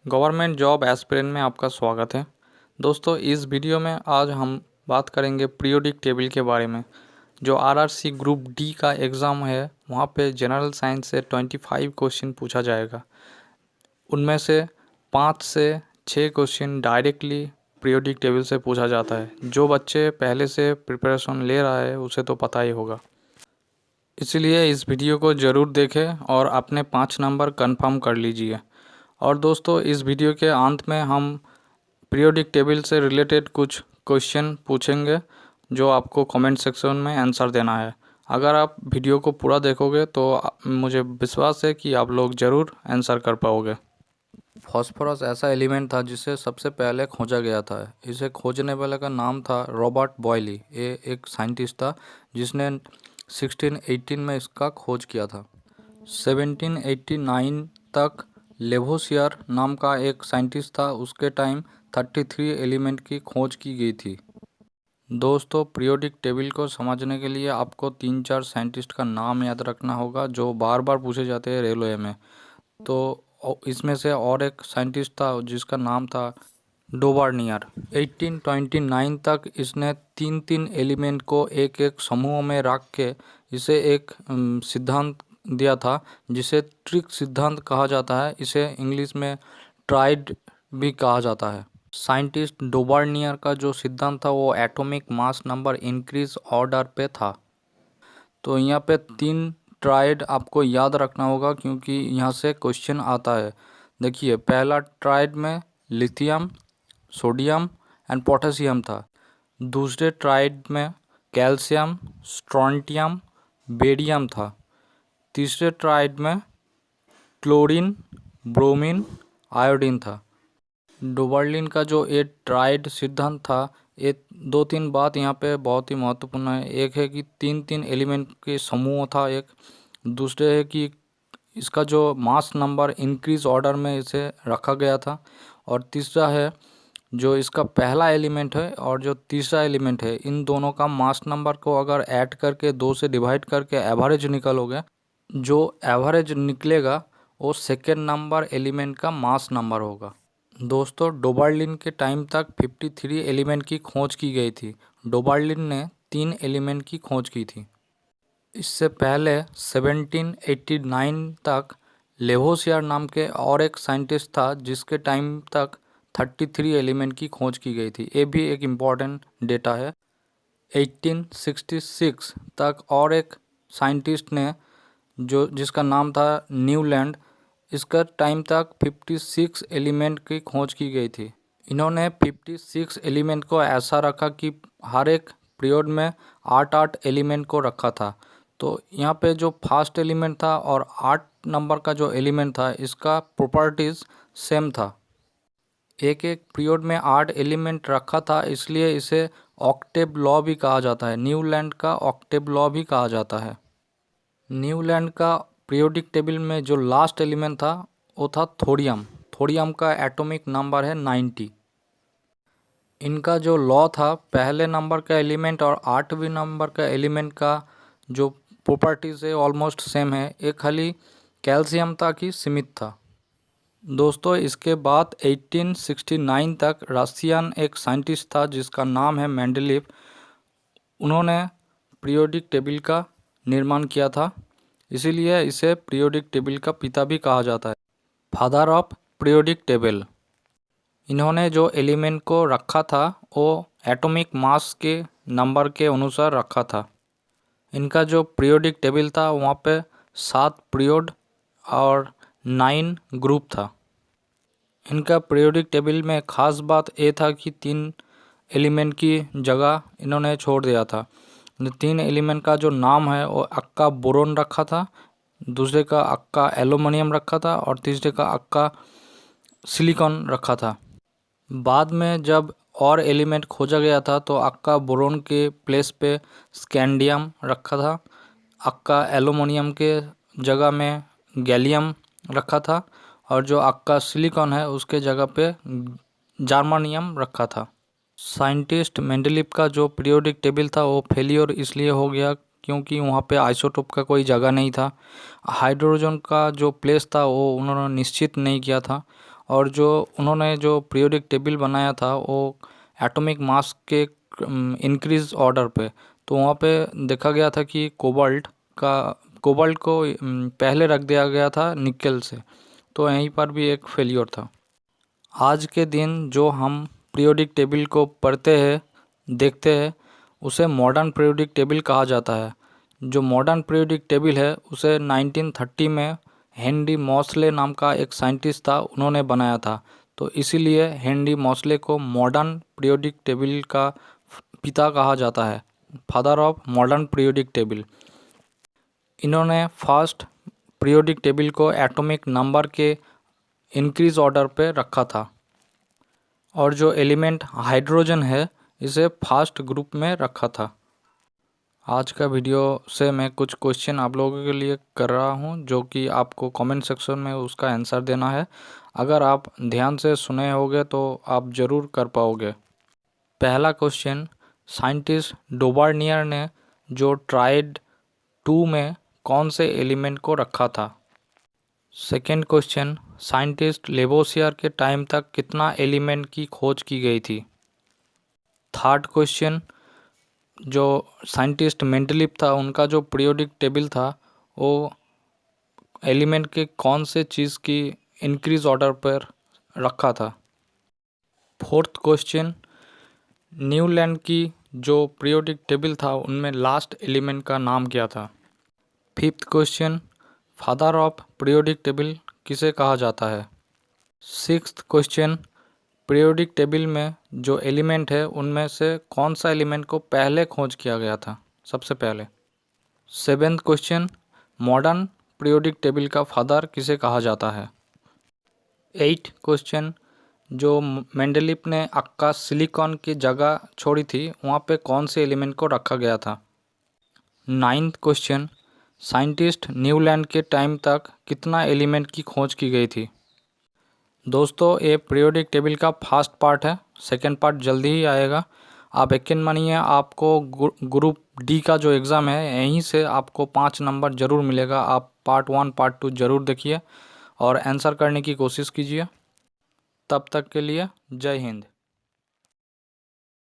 Government job aspirant में आपका स्वागत है। दोस्तों, इस वीडियो में आज हम बात करेंगे पीरियोडिक टेबल के बारे में। जो आरआरसी ग्रुप डी का एग्ज़ाम है, वहाँ पे जनरल साइंस से 25 क्वेश्चन पूछा जाएगा। उनमें से 5 से 6 क्वेश्चन डायरेक्टली पीरियोडिक टेबल से पूछा जाता है। जो बच्चे पहले से प्रिपरेशन ले रहा है उसे तो पता ही होगा, इसलिए इस वीडियो को ज़रूर देखें और अपने 5 नंबर कंफर्म कर लीजिए। और दोस्तों, इस वीडियो के अंत में हम पीरियोडिक टेबल से रिलेटेड कुछ क्वेश्चन पूछेंगे जो आपको कमेंट सेक्शन में आंसर देना है। अगर आप वीडियो को पूरा देखोगे तो मुझे विश्वास है कि आप लोग ज़रूर आंसर कर पाओगे। फास्फोरस ऐसा एलिमेंट था जिसे सबसे पहले खोजा गया था। इसे खोजने वाले का नाम था रॉबर्ट बॉयली। ये एक साइंटिस्ट था जिसने 1618 में इसका खोज किया था। 1789 तक लेवोसियर नाम का एक साइंटिस्ट था, उसके टाइम 33 एलिमेंट की खोज की गई थी। दोस्तों, पीरियोडिक टेबल को समझने के लिए आपको 3-4 साइंटिस्ट का नाम याद रखना होगा जो बार बार पूछे जाते हैं रेलवे में। तो इसमें से और एक साइंटिस्ट था जिसका नाम था डोबार्नियर। 1829 तक इसने 3-3 एलिमेंट को एक एक समूह में रख के इसे एक सिद्धांत दिया था जिसे ट्रिक सिद्धांत कहा जाता है। इसे इंग्लिश में ट्राइड भी कहा जाता है। साइंटिस्ट डोबार्नियर का जो सिद्धांत था वो atomic mass number increase order पे था। तो यहाँ पे 3 ट्राइड आपको याद रखना होगा क्योंकि यहाँ से क्वेश्चन आता है। देखिए, पहला ट्राइड में लिथियम, सोडियम एंड पोटेशियम था। दूसरे ट्राइड में कैल्शियम, स्ट्रोंटियम, बेरियम था। तीसरे ट्राइड में क्लोरीन, ब्रोमीन, आयोडीन था। डोबार्लिन का जो ये ट्राइड सिद्धांत था, ये 2-3 बात यहाँ पे बहुत ही महत्वपूर्ण है। एक है कि 3-3 एलिमेंट के समूह था एक। दूसरे है कि इसका जो मास नंबर इंक्रीज ऑर्डर में इसे रखा गया था। और तीसरा है जो इसका पहला एलिमेंट है और जो तीसरा एलिमेंट है, इन दोनों का मास नंबर को अगर ऐड करके 2 से डिवाइड करके एवरेज निकालोगे, जो एवरेज निकलेगा वो सेकेंड नंबर एलिमेंट का मास नंबर होगा। दोस्तों, डोबार्लिन के टाइम तक 53 एलिमेंट की खोज की गई थी। डोबार्लिन ने 3 एलिमेंट की खोज की थी। इससे पहले 1789 तक लेवोसियर नाम के और एक साइंटिस्ट था जिसके टाइम तक 33 एलिमेंट की खोज की गई थी। ये भी एक इम्पॉर्टेंट डेटा है। 1866 तक और एक साइंटिस्ट ने जिसका नाम था न्यूलैंड, इसका टाइम तक 56 एलिमेंट की खोज की गई थी। इन्होंने 56 एलिमेंट को ऐसा रखा कि हर एक पीरियड में 8-8 एलिमेंट को रखा था। तो यहाँ पे जो फर्स्ट एलिमेंट था और 8 नंबर का जो एलिमेंट था, इसका प्रॉपर्टीज़ सेम था। एक एक पीरियड में 8 एलिमेंट रखा था, इसलिए इसे ऑक्टेव लॉ भी कहा जाता है। न्यूलैंड का ऑक्टेव लॉ भी कहा जाता है। न्यूलैंड का पीरियोडिक टेबल में जो लास्ट एलिमेंट था वो था थोरियम। थोरियम का एटॉमिक नंबर है 90। इनका जो लॉ था, पहले नंबर का एलिमेंट और 8वें नंबर का एलिमेंट का जो प्रॉपर्टीज़ है ऑलमोस्ट सेम है। एक खाली कैल्शियम था कि सीमित था। दोस्तों, इसके बाद 1869 तक रशियन एक साइंटिस्ट था जिसका नाम है मेंडलीव। उन्होंने पीरियोडिक टेबल का निर्माण किया था, इसीलिए इसे पीरियोडिक टेबल का पिता भी कहा जाता है, फादर ऑफ पीरियोडिक टेबल। इन्होंने जो एलिमेंट को रखा था वो एटॉमिक मास के नंबर के अनुसार रखा था। इनका जो पीरियोडिक टेबल था वहाँ पे 7 पीरियड और 9 ग्रुप था। इनका पीरियोडिक टेबल में ख़ास बात ये था कि 3 एलिमेंट की जगह इन्होंने छोड़ दिया था। 3 एलिमेंट का जो नाम है वो अक्का बोरोन रखा था, दूसरे का अक्का एल्यूमिनियम रखा था और तीसरे का अक्का सिलिकॉन रखा था। बाद में जब और एलिमेंट खोजा गया था तो अक्का बोरोन के प्लेस पे स्कैंडियम रखा था, अक्का एल्यूमिनियम के जगह में गैलियम रखा था और जो अक्का सिलिकॉन है उसके जगह पे जर्मानियम रखा था। साइंटिस्ट मेंडलीव का जो पीरियोडिक टेबल था वो फेलियर इसलिए हो गया क्योंकि वहाँ पे आइसोटोप का कोई जगह नहीं था। हाइड्रोजन का जो प्लेस था वो उन्होंने निश्चित नहीं किया था और जो उन्होंने जो पीरियोडिक टेबल बनाया था वो एटॉमिक मास के इंक्रीज ऑर्डर पे। तो वहाँ पे देखा गया था कि कोबाल्ट को पहले रख दिया गया था निकेल से, तो यहीं पर भी एक फेलियर था। आज के दिन जो हम पीरियोडिक टेबल को पढ़ते हैं, देखते हैं, उसे मॉडर्न पीरियोडिक टेबल कहा जाता है। जो मॉडर्न पीरियोडिक टेबल है उसे 1930 में हेनरी मॉसले नाम का एक साइंटिस्ट था, उन्होंने बनाया था। तो इसीलिए हेनरी मॉसले को मॉडर्न पीरियोडिक टेबल का पिता कहा जाता है, father of modern periodic table. इन्होंने फर्स्ट पीरियोडिक टेबल को एटॉमिक नंबर के इंक्रीज ऑर्डर पे रखा था, और जो एलिमेंट हाइड्रोजन है इसे फर्स्ट ग्रुप में रखा था। आज का वीडियो से मैं कुछ क्वेश्चन आप लोगों के लिए कर रहा हूं, जो कि आपको कमेंट सेक्शन में उसका आंसर देना है। अगर आप ध्यान से सुने होगे तो आप ज़रूर कर पाओगे। पहला क्वेश्चन, साइंटिस्ट डोबार्नियर ने जो ट्राइड 2 में कौन से एलिमेंट को रखा था। सेकेंड क्वेश्चन, साइंटिस्ट लेवोसियर के टाइम तक कितना एलिमेंट की खोज की गई थी। थर्ड क्वेश्चन, जो साइंटिस्ट मेंडलीव था उनका जो पीरियोडिक टेबल था वो एलिमेंट के कौन से चीज़ की इंक्रीज ऑर्डर पर रखा था। फोर्थ क्वेश्चन, न्यूलैंड की जो पीरियोडिक टेबल था उनमें लास्ट एलिमेंट का नाम क्या था। Fifth question, father of periodic table किसे कहा जाता है। सिक्स्थ क्वेश्चन, पीरियोडिक टेबल में जो एलिमेंट है उनमें से कौन सा एलिमेंट को पहले खोज किया गया था, सबसे पहले। Seventh question, modern periodic table का फादर किसे कहा जाता है। एट क्वेश्चन, जो मेंडलीव ने अक्का सिलिकॉन की जगह छोड़ी थी वहाँ पे कौन से एलिमेंट को रखा गया था। नाइन्थ क्वेश्चन, साइंटिस्ट न्यूलैंड के टाइम तक कितना एलिमेंट की खोज की गई थी। दोस्तों ये पीरियोडिक टेबल का फर्स्ट पार्ट है, सेकंड पार्ट जल्दी ही आएगा। आप यकीन मानिए आपको ग्रुप डी का जो एग्ज़ाम है यहीं से आपको 5 नंबर ज़रूर मिलेगा। आप पार्ट 1 पार्ट 2 ज़रूर देखिए और आंसर करने की कोशिश कीजिए। तब तक के लिए जय हिंद।